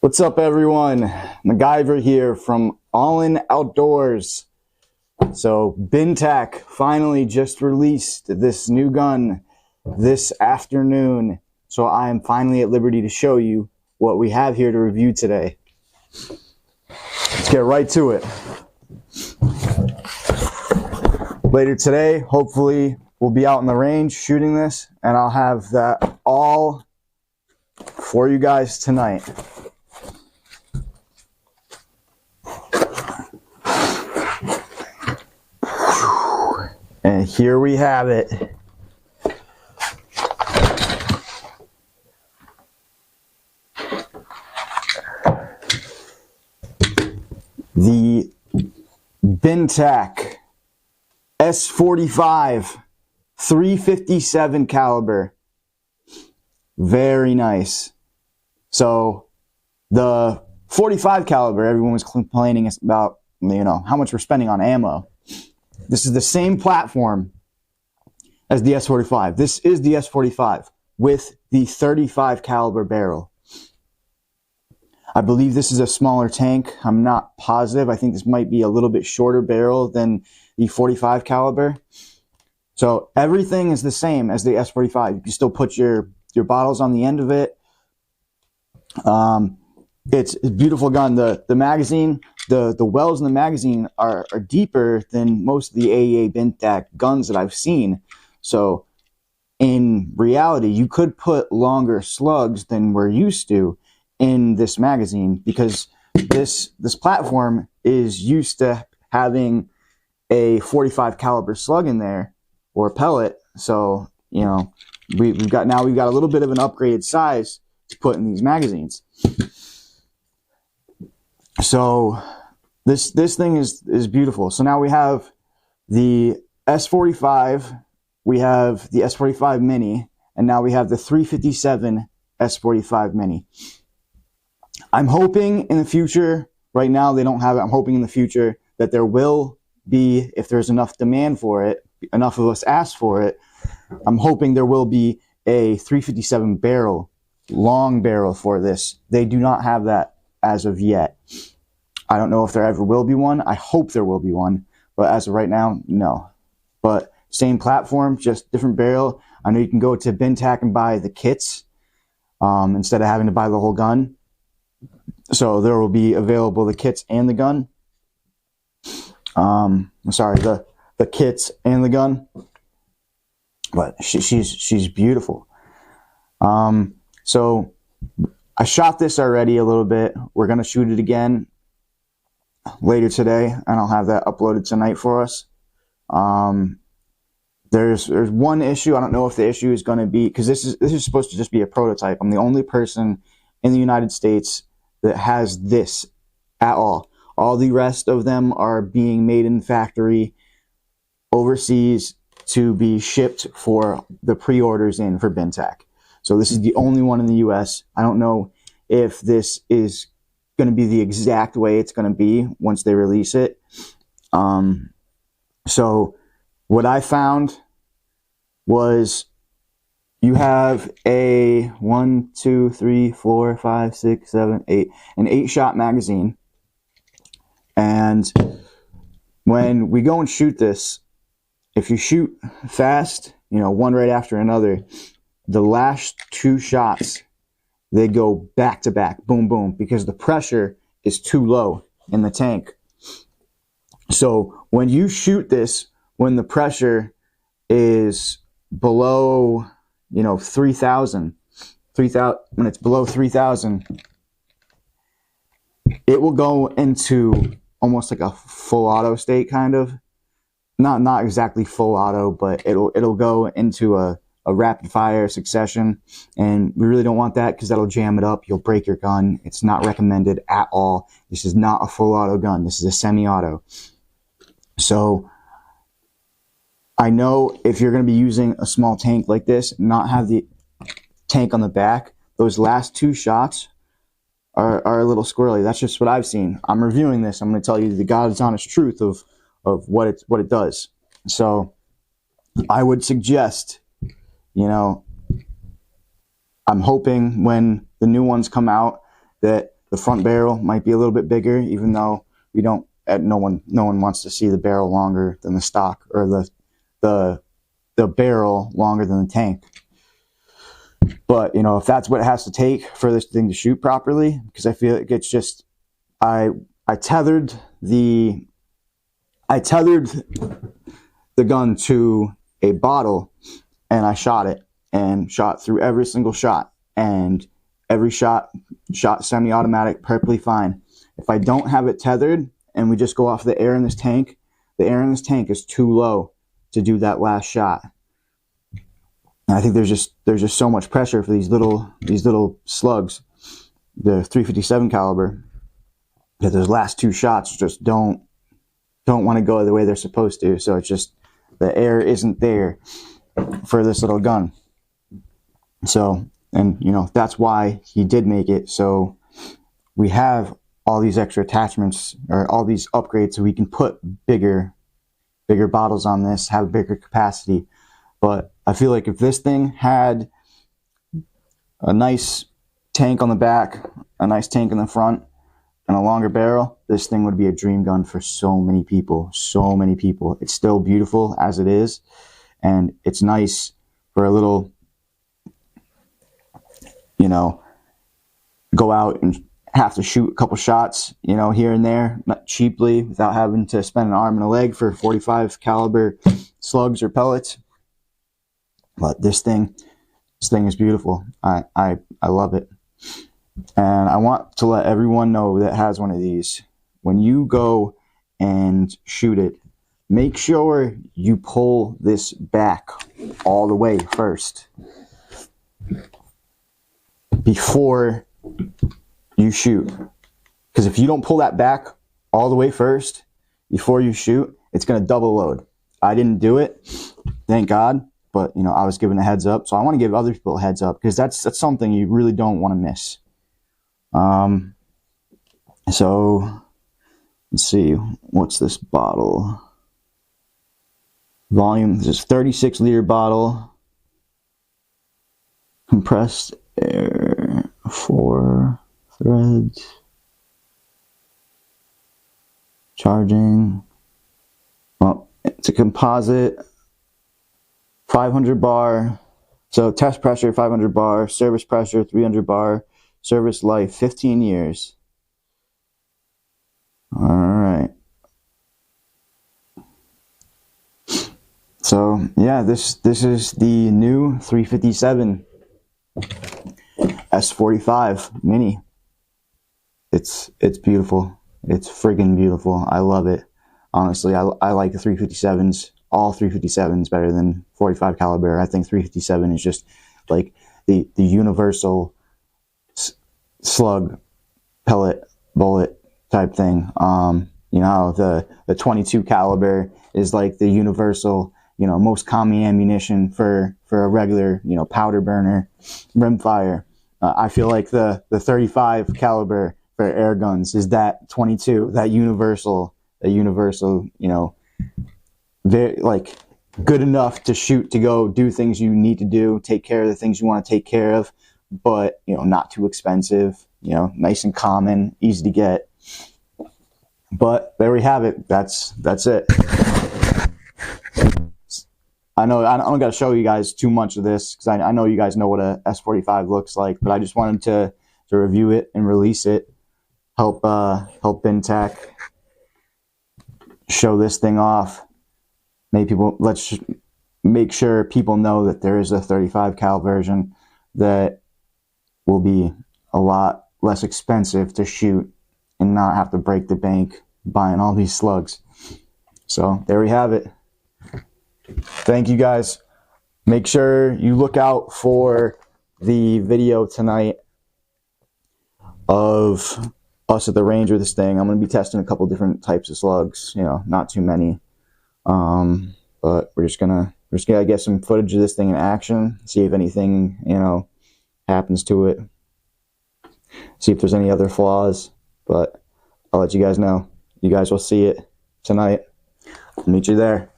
What's up, everyone? MacGyver here from All In Outdoors. So Bintac finally just released this new gun this afternoon. So I am finally at liberty to show you what we have here to review today. Let's get right to it. Later today, hopefully, we'll be out in the range shooting this, and I'll have that all for you guys tonight. And here we have it. The Bintac S45 357 caliber. Very nice. So the 45 caliber, everyone was complaining about, how much we're spending on ammo. This is the same platform as the S45. This is the S45 with the 35 caliber barrel. I believe this is a smaller tank. I'm not positive. I think this might be a little bit shorter barrel than the 45 caliber. So everything is the same as the S45. You can still put your bottles on the end of it. It's a beautiful gun. The magazine, the wells in the magazine are deeper than most of the AEA Bintac guns that I've seen. So in reality, you could put longer slugs than we're used to in this magazine, because this platform is used to having a 45 caliber slug in there, or pellet. So we've got a little bit of an upgraded size to put in these magazines. So this thing is beautiful. So now we have the S45, we have the S45-Mini, and now we have the 357 S45-Mini. I'm hoping in the future, right now they don't have it, I'm hoping in the future that there will be, if there's enough demand for it, enough of us ask for it, I'm hoping there will be a 357 barrel, long barrel for this. They do not have that as of yet. I don't know if there ever will be one. I hope there will be one, but as of right now, no. But same platform, just different barrel. I know you can go to Bintac and buy the kits instead of having to buy the whole gun. So there will be available the kits and the gun. I'm sorry, the kits and the gun. But she's beautiful. So I shot this already a little bit. We're gonna shoot it again later today, and I'll have that uploaded tonight for us. There's one issue. I don't know if the issue is going to be, because this is supposed to just be a prototype. I'm the only person in the United States that has this at all. All the rest of them are being made in factory overseas to be shipped for the pre-orders in for Bintac. So this is the only one in the US. I don't know if this is going to be the exact way it's going to be once they release it. So what I found was you have a 1, 2, 3, 4, 5, 6, 7, 8, an 8-shot magazine. And when we go and shoot this, if you shoot fast, one right after another, the last 2 shots, they go back to back, boom, boom, because the pressure is too low in the tank. So when you shoot this, when the pressure is below, 3,000, when it's below 3,000, it will go into almost like a full auto state, kind of. Not exactly full auto, but it'll go into a rapid fire succession, and we really don't want that because that'll jam it up. You'll break your gun. It's not recommended at all. This is not a full auto gun. This is a semi-auto. So I know if you're going to be using a small tank like this, not have the tank on the back, those last 2 shots are a little squirrely. That's just what I've seen. I'm reviewing this. I'm going to tell you the God's honest truth of what it does. So I would suggest, I'm hoping when the new ones come out that the front barrel might be a little bit bigger, even though we don't. No one wants to see the barrel longer than the stock, or the barrel longer than the tank. But you know, if that's what it has to take for this thing to shoot properly, because I feel like it's just I tethered the gun to a bottle, and I shot it, and shot through every single shot, and every shot semi-automatic, perfectly fine. If I don't have it tethered and we just go off the air in this tank, the air in this tank is too low to do that last shot. And I think there's just so much pressure for these little slugs, the 357 caliber, that those last two shots just don't want to go the way they're supposed to. So it's just the air isn't there for this little gun. So, and you know, that's why he did make it. So we have all these extra attachments, or all these upgrades, so we can put bigger bottles on this, have bigger capacity. But I feel like if this thing had a nice tank on the back, a nice tank in the front, and a longer barrel, this thing would be a dream gun for so many people. So many people. It's still beautiful as it is, and it's nice for a little, you know, go out and have to shoot a couple shots, you know, here and there, not cheaply, without having to spend an arm and a leg for 45 caliber slugs or pellets. But this thing is beautiful. I love it. And I want to let everyone know that has one of these, when you go and shoot it, make sure you pull this back all the way first before you shoot. Because if you don't pull that back all the way first before you shoot, it's going to double load. I didn't do it, thank God, but you know, I was given a heads up, so I want to give other people a heads up, because that's something you really don't want to miss. So let's see, what's this bottle? Volume, this is 36 liter bottle. Compressed air, 4 threads. Charging. Well, it's a composite. 500 bar. So test pressure 500 bar, service pressure 300 bar, service life 15 years. All right. So yeah, this is the new 357 S45-Mini. It's beautiful. It's friggin' beautiful. I love it. Honestly, I like the 357s. All 357s better than 45 caliber. I think 357 is just like the universal slug, pellet, bullet type thing. You know, the 22 caliber is like the universal, you know, most common ammunition for a regular, you know, powder burner, rimfire. I feel like the 35 caliber for air guns is that 22, that universal, you know, very, like, good enough to shoot, to go do things you need to do, take care of the things you want to take care of, but, you know, not too expensive, you know, nice and common, easy to get. But there we have it. That's it. I know I don't got to show you guys too much of this, because I know you guys know what a S45 looks like, but I just wanted to review it and release it, help Bintac show this thing off. Let's make sure people know that there is a 35 cal version that will be a lot less expensive to shoot and not have to break the bank buying all these slugs. So there we have it. Thank you guys. Make sure you look out for the video tonight of us at the range with this thing. I'm going to be testing a couple different types of slugs, you know, not too many. But we're just gonna get some footage of this thing in action, see if anything, you know, happens to it, see if there's any other flaws. But I'll let you guys know. You guys will see it tonight. I'll meet you there.